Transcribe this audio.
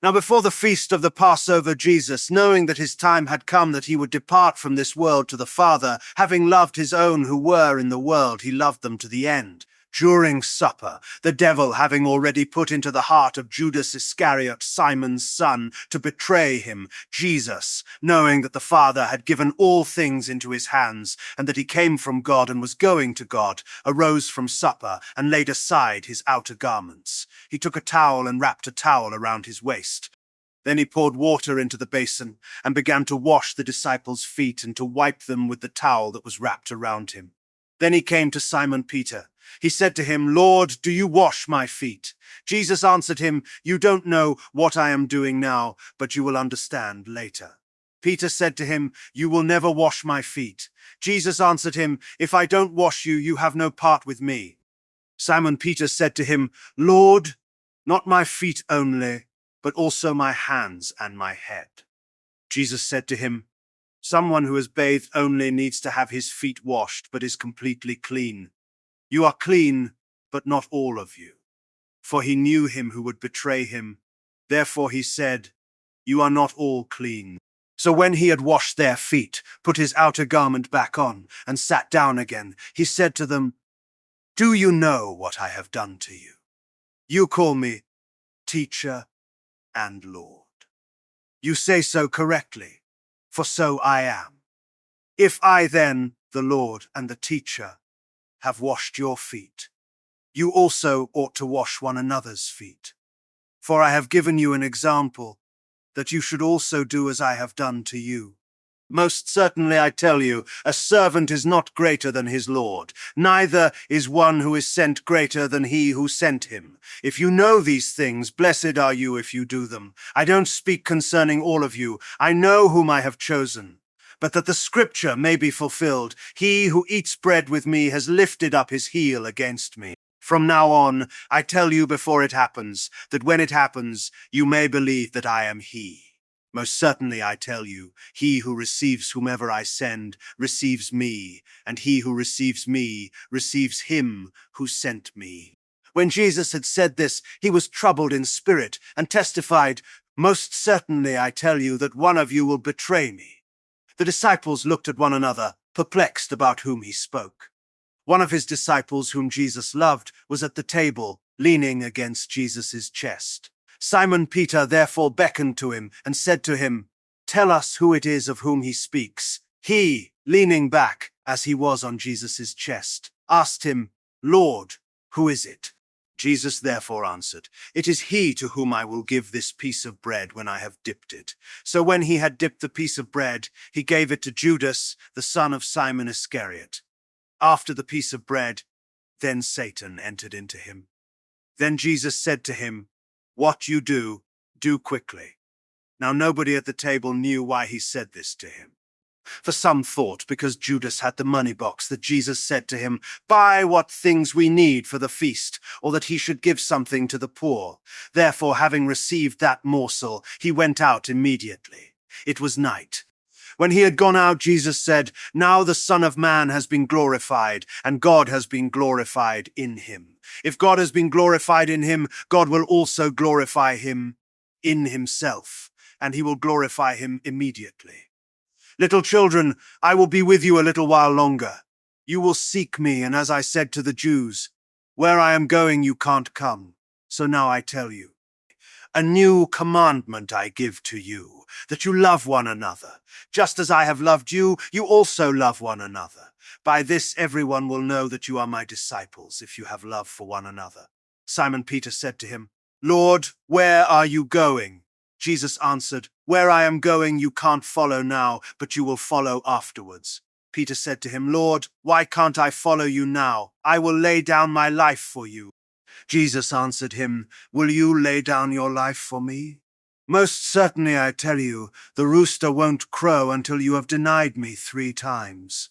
Now before the feast of the Passover, Jesus, knowing that his time had come that he would depart from this world to the Father, having loved his own who were in the world, he loved them to the end. During supper, the devil having already put into the heart of Judas Iscariot, Simon's son, to betray him, Jesus, knowing that the Father had given all things into his hands, and that he came from God and was going to God, arose from supper and laid aside his outer garments. He took a towel and wrapped a towel around his waist. Then he poured water into the basin and began to wash the disciples' feet and to wipe them with the towel that was wrapped around him. Then he came to Simon Peter. He said to him, "Lord, do you wash my feet?" Jesus answered him, "You don't know what I am doing now, but you will understand later." Peter said to him, "You will never wash my feet." Jesus answered him, "If I don't wash you, you have no part with me." Simon Peter said to him, "Lord, not my feet only, but also my hands and my head." Jesus said to him, "Someone who has bathed only needs to have his feet washed, but is completely clean. You are clean, but not all of you." For he knew him who would betray him. Therefore he said, "You are not all clean." So when he had washed their feet, put his outer garment back on, and sat down again, he said to them, "Do you know what I have done to you? You call me Teacher and Lord. You say so correctly, for so I am. If I then, the Lord and the Teacher, have washed your feet, you also ought to wash one another's feet. For I have given you an example, that you should also do as I have done to you. Most certainly I tell you, a servant is not greater than his Lord, neither is one who is sent greater than he who sent him. If you know these things, blessed are you if you do them. I don't speak concerning all of you. I know whom I have chosen. But that the scripture may be fulfilled, he who eats bread with me has lifted up his heel against me. From now on, I tell you before it happens, that when it happens, you may believe that I am he. Most certainly I tell you, he who receives whomever I send receives me, and he who receives me receives him who sent me. When Jesus had said this, he was troubled in spirit and testified, "Most certainly I tell you that one of you will betray me." The disciples looked at one another, perplexed about whom he spoke. One of his disciples, whom Jesus loved, was at the table, leaning against Jesus' chest. Simon Peter therefore beckoned to him and said to him, "Tell us who it is of whom he speaks." He, leaning back, as he was on Jesus' chest, asked him, "Lord, who is it?" Jesus therefore answered, "It is he to whom I will give this piece of bread when I have dipped it." So when he had dipped the piece of bread, he gave it to Judas, the son of Simon Iscariot. After the piece of bread, then Satan entered into him. Then Jesus said to him, "What you do, do quickly." Now nobody at the table knew why he said this to him. For some thought, because Judas had the money box, that Jesus said to him, "Buy what things we need for the feast," or that he should give something to the poor. Therefore, having received that morsel, he went out immediately. It was night. When he had gone out, Jesus said, "Now the Son of Man has been glorified, and God has been glorified in him. If God has been glorified in him, God will also glorify him in himself, and he will glorify him immediately. Little children, I will be with you a little while longer. You will seek me, and as I said to the Jews, where I am going you can't come. So now I tell you, a new commandment I give to you, that you love one another. Just as I have loved you, you also love one another. By this everyone will know that you are my disciples, if you have love for one another." Simon Peter said to him, "Lord, where are you going?" Jesus answered, "Where I am going you can't follow now, but you will follow afterwards." Peter said to him, "Lord, why can't I follow you now? I will lay down my life for you." Jesus answered him, "Will you lay down your life for me? Most certainly I tell you, the rooster won't crow until you have denied me 3 times.